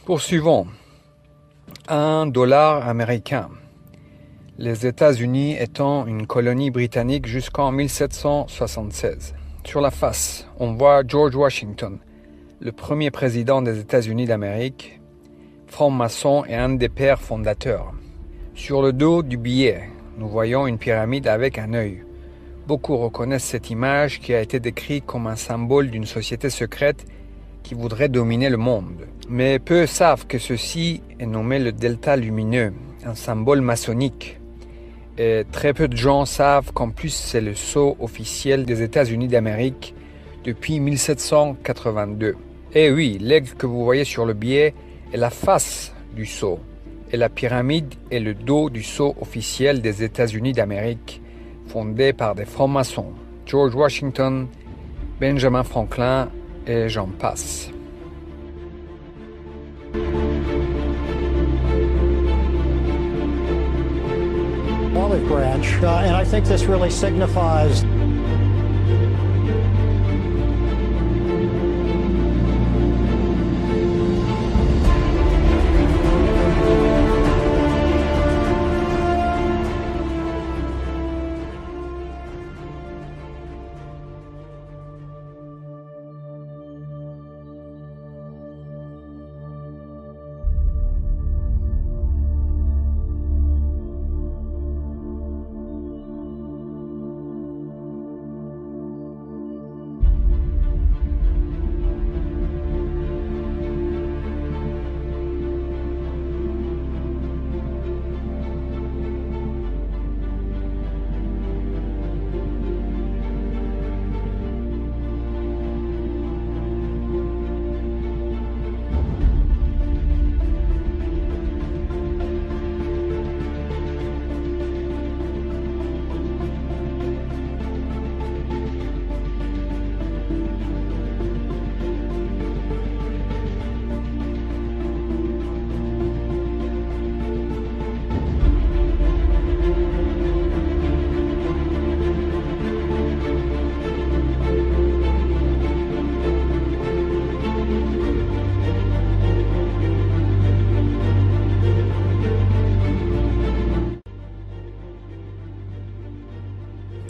Poursuivons. 1$ américain. Les États-Unis étant une colonie britannique jusqu'en 1776. Sur la face, on voit George Washington, le premier président des États-Unis d'Amérique, franc-maçon et un des pères fondateurs. Sur le dos du billet, nous voyons une pyramide avec un œil. Beaucoup reconnaissent cette image qui a été décrite comme un symbole d'une société secrète qui voudrait dominer le monde. Mais peu savent que ceci est nommé le delta lumineux, un symbole maçonnique. Et très peu de gens savent qu'en plus c'est le sceau officiel des États-Unis d'Amérique depuis 1782. Et oui, l'aigle que vous voyez sur le billet est la face du sceau. Et la pyramide est le dos du sceau officiel des États-Unis d'Amérique, fondé par des francs-maçons, George Washington, Benjamin Franklin et j'en passe. Olive branch, and I think this really signifies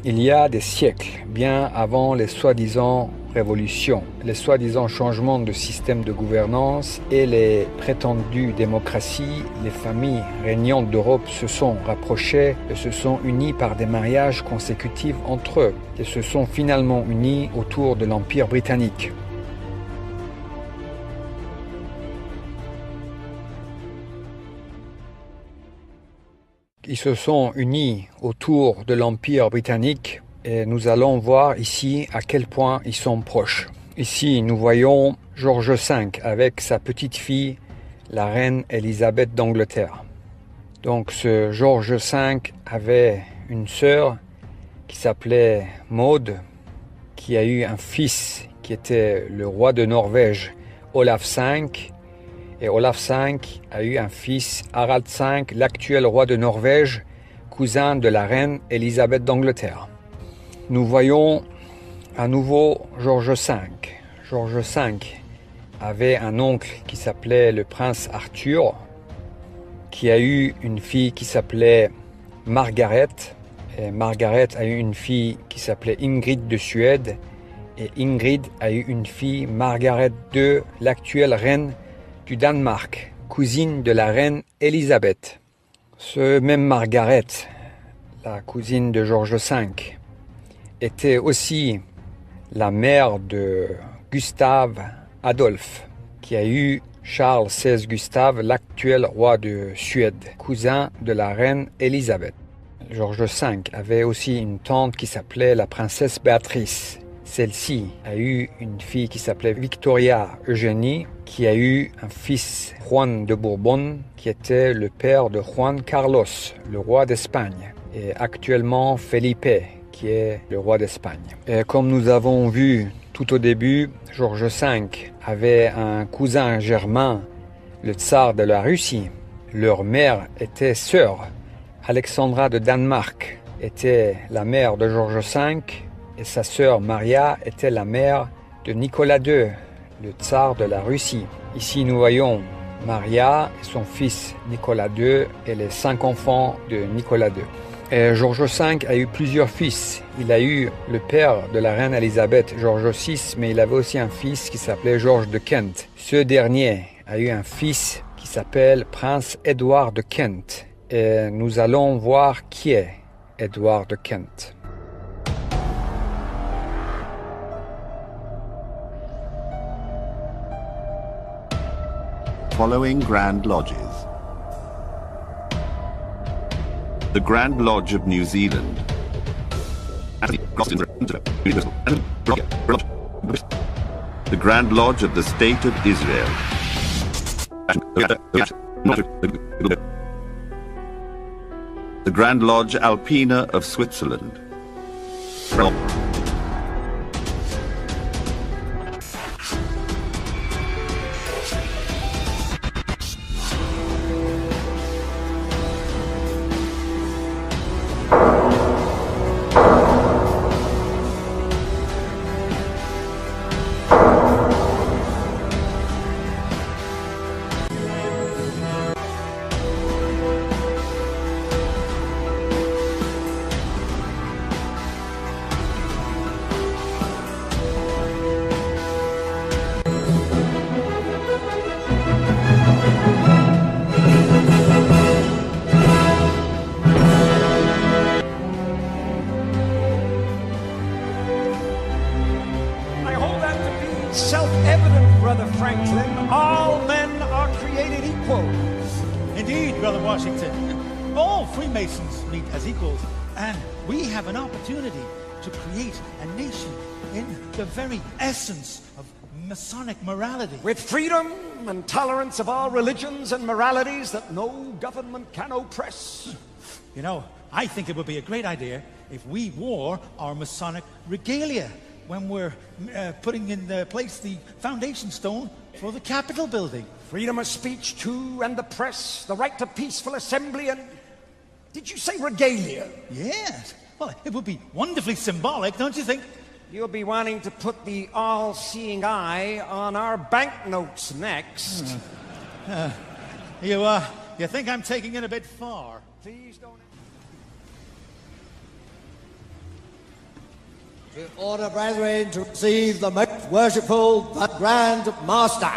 Il y a des siècles, bien avant les soi-disant révolutions, les soi-disant changements de système de gouvernance et les prétendues démocraties, les familles régnantes d'Europe se sont rapprochées et se sont unies par des mariages consécutifs entre eux et se sont finalement unis autour de l'Empire britannique. Ils se sont unis autour de l'Empire britannique et nous allons voir ici à quel point ils sont proches. Ici, nous voyons George V avec sa petite fille, la reine Élisabeth d'Angleterre. Donc ce George V avait une sœur qui s'appelait Maud, qui a eu un fils qui était le roi de Norvège, Olaf V. Et Olaf V a eu un fils, Harald V, l'actuel roi de Norvège, cousin de la reine Élisabeth d'Angleterre. Nous voyons à nouveau George V. George V avait un oncle qui s'appelait le prince Arthur, qui a eu une fille qui s'appelait Margaret. Et Margaret a eu une fille qui s'appelait Ingrid de Suède. Et Ingrid a eu une fille, Margaret II, l'actuelle reine du Danemark, cousine de la reine Élisabeth. Ce même Margaret, la cousine de George V, était aussi la mère de Gustave Adolphe, qui a eu Charles XVI Gustave, l'actuel roi de Suède, cousin de la reine Élisabeth. George V avait aussi une tante qui s'appelait la princesse Béatrice. Celle-ci a eu une fille qui s'appelait Victoria Eugénie, qui a eu un fils, Juan de Bourbon, qui était le père de Juan Carlos, le roi d'Espagne, et actuellement Felipe, qui est le roi d'Espagne. Et comme nous avons vu tout au début, George V avait un cousin germain, le tsar de la Russie. Leur mère était sœur. Alexandra de Danemark était la mère de George V, et sa sœur Maria était la mère de Nicolas II, le tsar de la Russie. Ici nous voyons Maria et son fils Nicolas II et les 5 enfants de Nicolas II. Et George V a eu plusieurs fils. Il a eu le père de la reine Elisabeth, George VI, mais il avait aussi un fils qui s'appelait George de Kent. Ce dernier a eu un fils qui s'appelle Prince Édouard de Kent. Et nous allons voir qui est Édouard de Kent. Following Grand Lodges. The Grand Lodge of New Zealand. The Grand Lodge of the State of Israel. The Grand Lodge Alpina of Switzerland. Self-evident, Brother Franklin, all men are created equal. Indeed, Brother Washington. All Freemasons meet as equals, and we have an opportunity to create a nation in the very essence of Masonic morality. With freedom and tolerance of all religions and moralities that no government can oppress. You know, I think it would be a great idea if we wore our Masonic regalia when we're putting in place the foundation stone for the Capitol building. Freedom of speech, too, and the press, the right to peaceful assembly, and... Did you say regalia? Yes. Well, it would be wonderfully symbolic, don't you think? You'll be wanting to put the all-seeing eye on our banknotes next. You think I'm taking it a bit far? Please don't... To order, brethren, to receive the most worshipful, the Grand Master.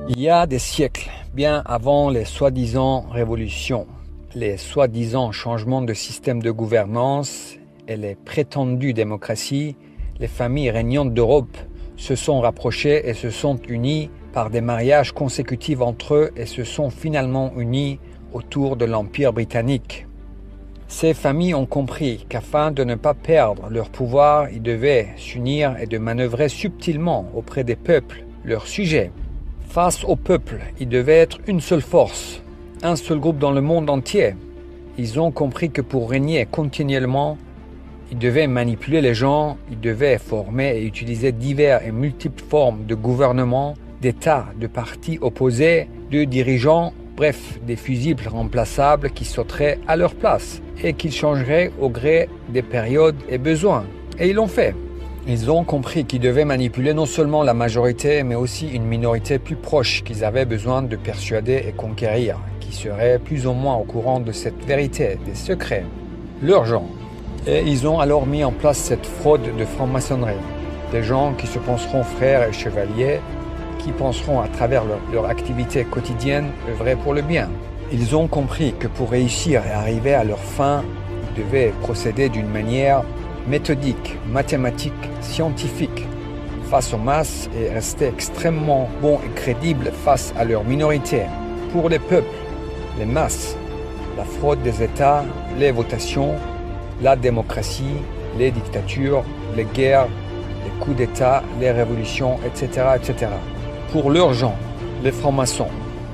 Il y a des siècles, bien avant les soi-disant révolutions, les soi-disant changements de système de gouvernance et les prétendues démocraties, les familles régnantes d'Europe se sont rapprochées et se sont unies par des mariages consécutifs entre eux et se sont finalement unies autour de l'Empire britannique. Ces familles ont compris qu'afin de ne pas perdre leur pouvoir, ils devaient s'unir et de manœuvrer subtilement auprès des peuples, leurs sujets. Face au peuple, ils devaient être une seule force, un seul groupe dans le monde entier. Ils ont compris que pour régner continuellement, ils devaient manipuler les gens, ils devaient former et utiliser diverses et multiples formes de gouvernement, d'États, de partis opposés, de dirigeants, bref, des fusibles remplaçables qui sauteraient à leur place et qu'ils changeraient au gré des périodes et besoins. Et ils l'ont fait. Ils ont compris qu'ils devaient manipuler non seulement la majorité, mais aussi une minorité plus proche qu'ils avaient besoin de persuader et conquérir, qui serait plus ou moins au courant de cette vérité, des secrets, leur genre. Et ils ont alors mis en place cette fraude de franc-maçonnerie. Des gens qui se penseront frères et chevaliers, qui penseront à travers leur activité quotidienne œuvrer pour le bien. Ils ont compris que pour réussir et arriver à leur fin, ils devaient procéder d'une manière méthodique, mathématique, scientifique, face aux masses et rester extrêmement bons et crédibles face à leur minorité. Pour les peuples, les masses, la fraude des États, les votations, la démocratie, les dictatures, les guerres, les coups d'État, les révolutions, etc., etc. Pour leurs gens, les francs-maçons,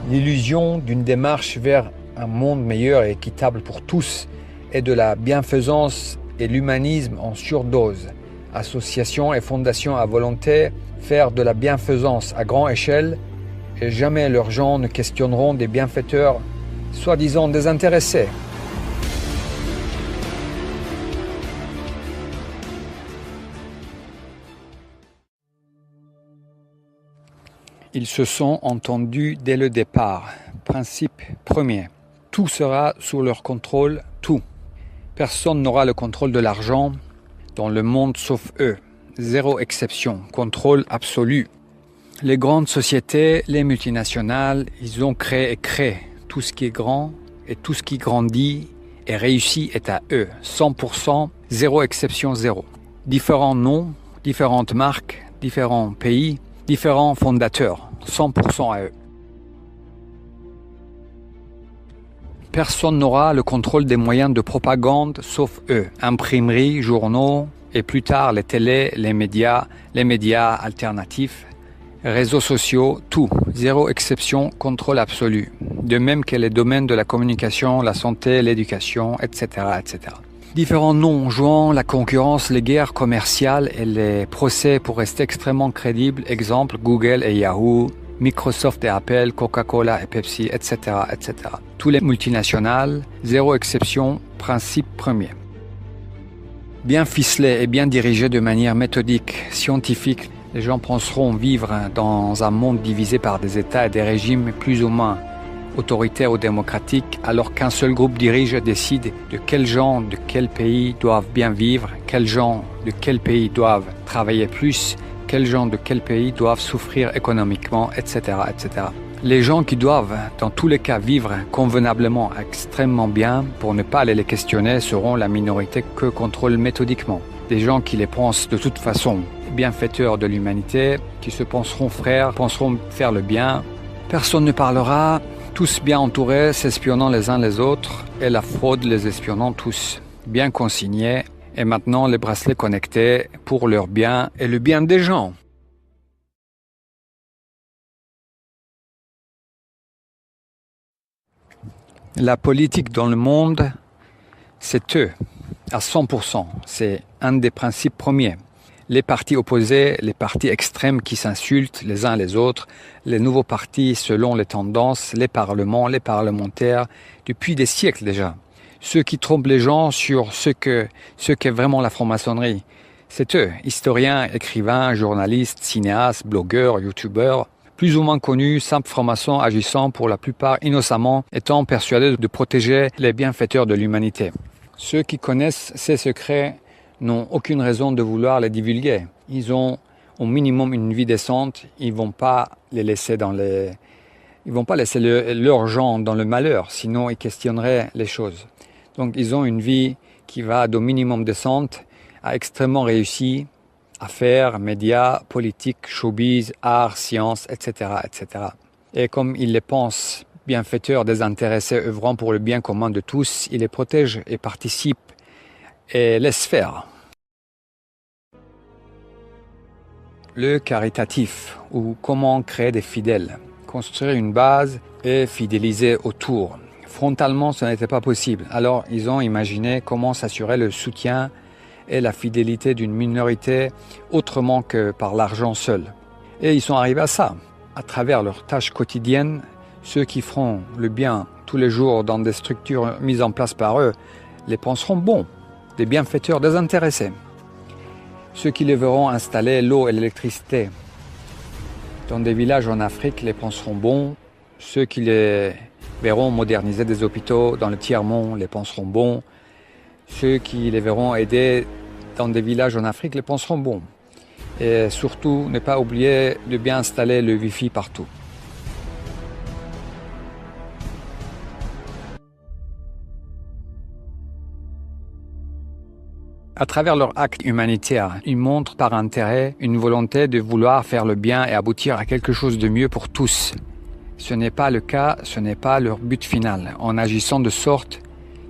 l'illusion d'une démarche vers un monde meilleur et équitable pour tous et de la bienfaisance et l'humanisme en surdose. Associations et fondations à volonté, faire de la bienfaisance à grande échelle et jamais leurs gens ne questionneront des bienfaiteurs soi-disant désintéressés. Ils se sont entendus dès le départ. Principe premier. Tout sera sous leur contrôle, tout. Personne n'aura le contrôle de l'argent dans le monde sauf eux. Zéro exception. Contrôle absolu. Les grandes sociétés, les multinationales, ils ont créé tout ce qui est grand et tout ce qui grandit et réussit est à eux. 100%, zéro exception, zéro. Différents noms, différentes marques, différents pays, différents fondateurs. 100% à eux. Personne n'aura le contrôle des moyens de propagande sauf eux. Imprimeries, journaux et plus tard les télés, les médias alternatifs, réseaux sociaux, tout. Zéro exception, contrôle absolu. De même que les domaines de la communication, la santé, l'éducation, etc., etc. Différents noms jouant la concurrence, les guerres commerciales et les procès pour rester extrêmement crédibles. Exemple, Google et Yahoo, Microsoft et Apple, Coca-Cola et Pepsi, etc., etc. Tous les multinationales, zéro exception, principe premier. Bien ficelés et bien dirigés de manière méthodique, scientifique, les gens penseront vivre dans un monde divisé par des États et des régimes plus ou moins autoritaires ou démocratiques, alors qu'un seul groupe dirige et décide de quels gens de quel pays doivent bien vivre, quels gens de quel pays doivent travailler plus, quels gens de quel pays doivent souffrir économiquement, etc., etc. Les gens qui doivent, dans tous les cas, vivre convenablement, extrêmement bien, pour ne pas aller les questionner, seront la minorité que contrôlent méthodiquement. Des gens qui les pensent de toute façon bienfaiteurs de l'humanité, qui se penseront frères, penseront faire le bien. Personne ne parlera, tous bien entourés, s'espionnant les uns les autres, et la fraude les espionnant tous, bien consignés, et maintenant les bracelets connectés pour leur bien et le bien des gens. La politique dans le monde, c'est eux, à 100%. C'est un des principes premiers. Les partis opposés, les partis extrêmes qui s'insultent les uns les autres, les nouveaux partis selon les tendances, les parlements, les parlementaires, depuis des siècles déjà. Ceux qui trompent les gens sur ce qu'est vraiment la franc-maçonnerie, c'est eux, historiens, écrivains, journalistes, cinéastes, blogueurs, youtubeurs, plus ou moins connus, simples francs-maçons agissant pour la plupart innocemment, étant persuadés de protéger les bienfaiteurs de l'humanité. Ceux qui connaissent ces secrets n'ont aucune raison de vouloir les divulguer. Ils ont au minimum une vie décente, ils vont pas les laisser leurs gens dans le malheur, sinon ils questionneraient les choses. Donc ils ont une vie qui va d'au minimum décente à extrêmement réussie, affaires, médias, politique, showbiz, art, sciences, etc., etc. Et comme ils les pensent bienfaiteurs, désintéressés, œuvrant pour le bien commun de tous, ils les protègent et participent et laissent faire. Le caritatif, ou comment créer des fidèles, construire une base et fidéliser autour. Frontalement, ce n'était pas possible. Alors, ils ont imaginé comment s'assurer le soutien et la fidélité d'une minorité autrement que par l'argent seul. Et ils sont arrivés à ça. À travers leurs tâches quotidiennes, ceux qui feront le bien tous les jours dans des structures mises en place par eux les penseront bons, des bienfaiteurs désintéressés. Ceux qui les verront installer l'eau et l'électricité dans des villages en Afrique les penseront bons. Ceux qui les verront moderniser des hôpitaux dans le tiers-monde les penseront bons. Ceux qui les verront aider dans des villages en Afrique les penseront bon. Et surtout, ne pas oublier de bien installer le Wi-Fi partout. À travers leur acte humanitaire, ils montrent par intérêt une volonté de vouloir faire le bien et aboutir à quelque chose de mieux pour tous. Ce n'est pas le cas, ce n'est pas leur but final. En agissant de sorte,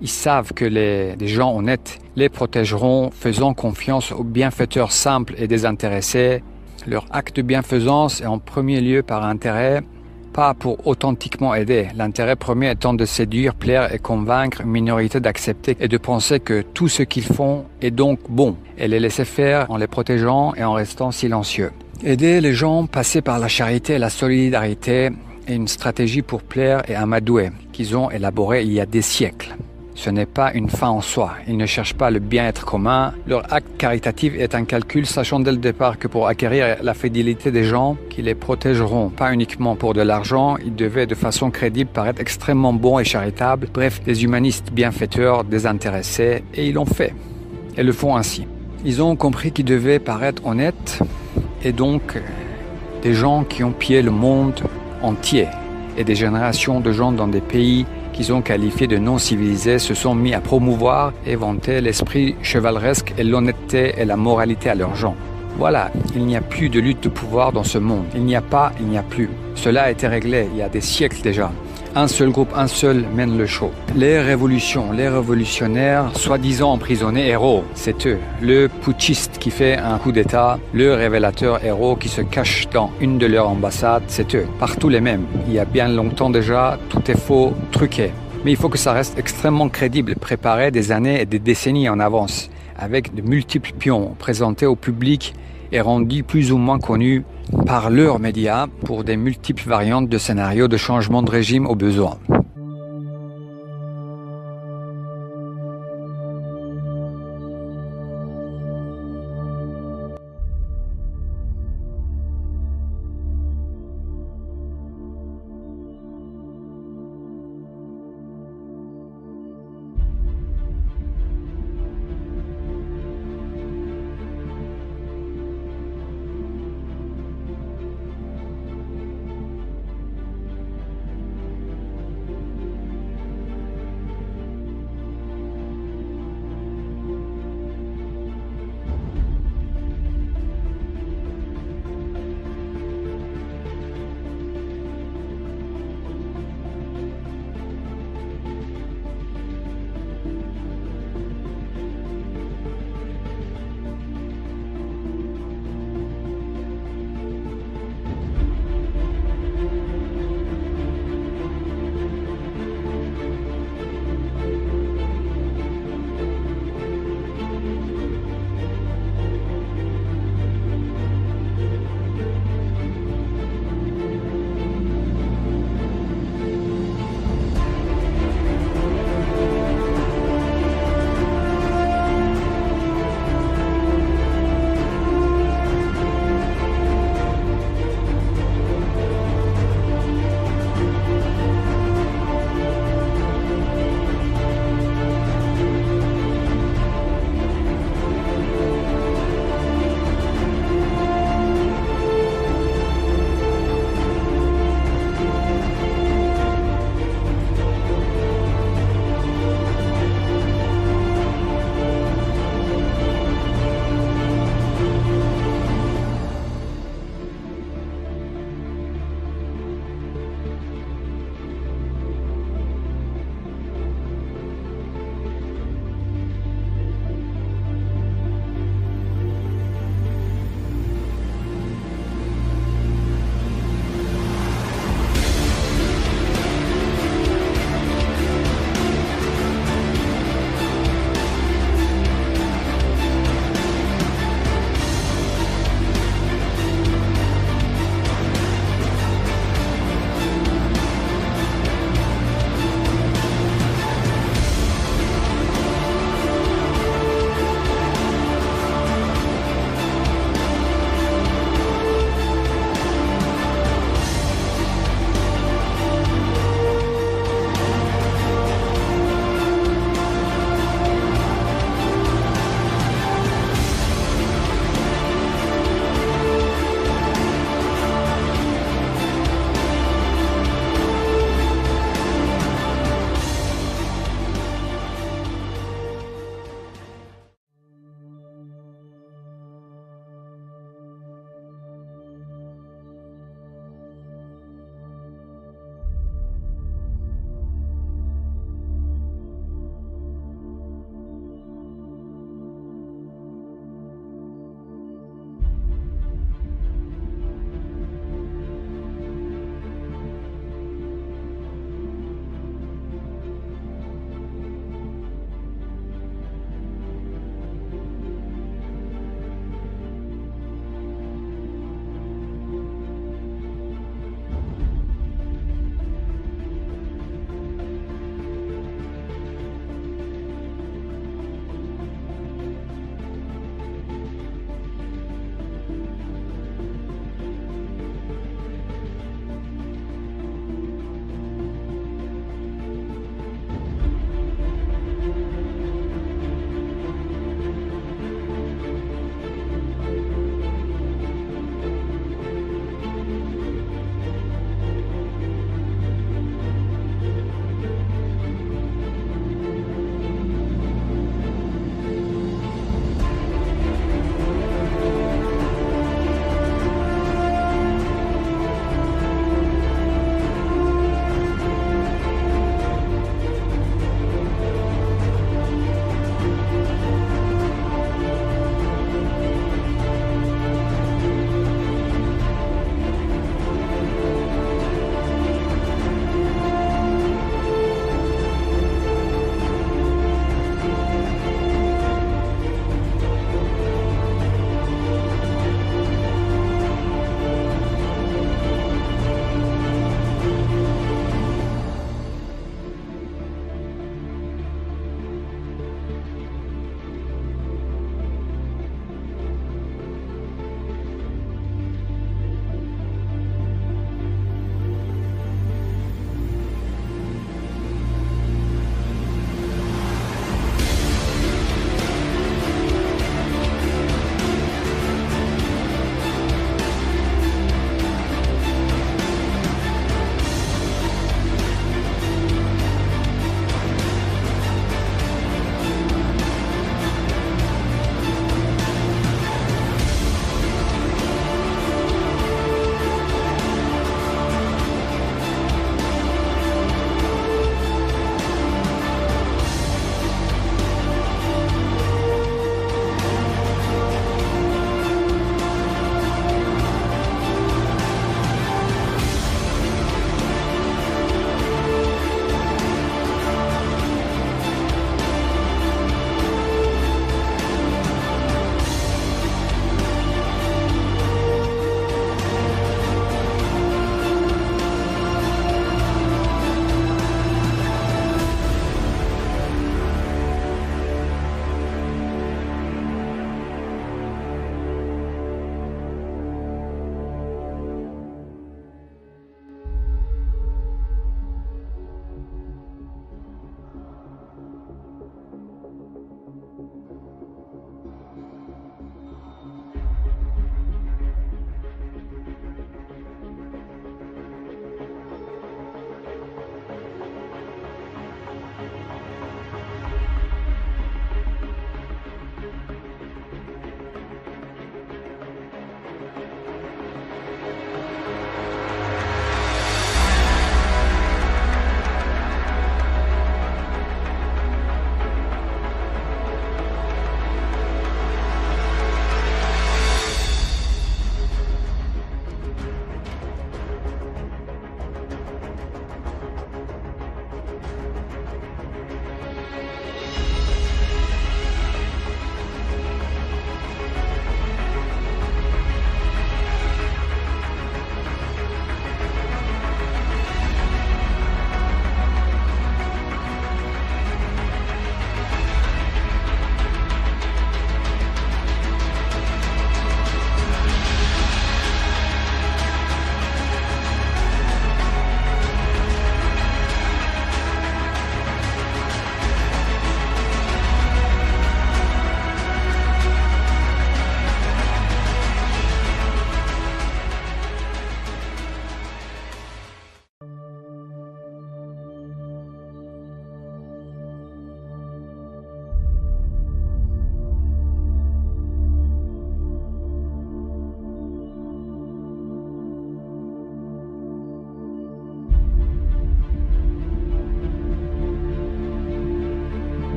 ils savent que des gens honnêtes les protégeront, faisant confiance aux bienfaiteurs simples et désintéressés. Leur acte de bienfaisance est en premier lieu par intérêt, pas pour authentiquement aider. L'intérêt premier étant de séduire, plaire et convaincre une minorité d'accepter et de penser que tout ce qu'ils font est donc bon, et les laisser faire en les protégeant et en restant silencieux. Aider les gens passer par la charité et la solidarité est une stratégie pour plaire et amadouer qu'ils ont élaborée il y a des siècles. Ce n'est pas une fin en soi. Ils ne cherchent pas le bien-être commun. Leur acte caritatif est un calcul, sachant dès le départ que pour acquérir la fidélité des gens qui les protégeront, pas uniquement pour de l'argent, ils devaient de façon crédible paraître extrêmement bons et charitables. Bref, des humanistes bienfaiteurs, désintéressés, et ils l'ont fait. Et le font ainsi. Ils ont compris qu'ils devaient paraître honnêtes, et donc des gens qui ont pillé le monde entier, et des générations de gens dans des pays qu'ils ont qualifiés de non-civilisés se sont mis à promouvoir et vanter l'esprit chevaleresque et l'honnêteté et la moralité à leurs gens. Voilà, il n'y a plus de lutte de pouvoir dans ce monde. Il n'y a pas, il n'y a plus. Cela a été réglé il y a des siècles déjà. Un seul groupe, un seul mène le show. Les révolutions, les révolutionnaires, soi-disant emprisonnés héros, c'est eux. Le putschiste qui fait un coup d'état, le révélateur héros qui se cache dans une de leurs ambassades, c'est eux. Partout les mêmes. Il y a bien longtemps déjà, tout est faux, truqué. Mais il faut que ça reste extrêmement crédible, préparé des années et des décennies en avance, avec de multiples pions présentés au public et rendus plus ou moins connus par leurs médias pour des multiples variantes de scénarios de changement de régime au besoin.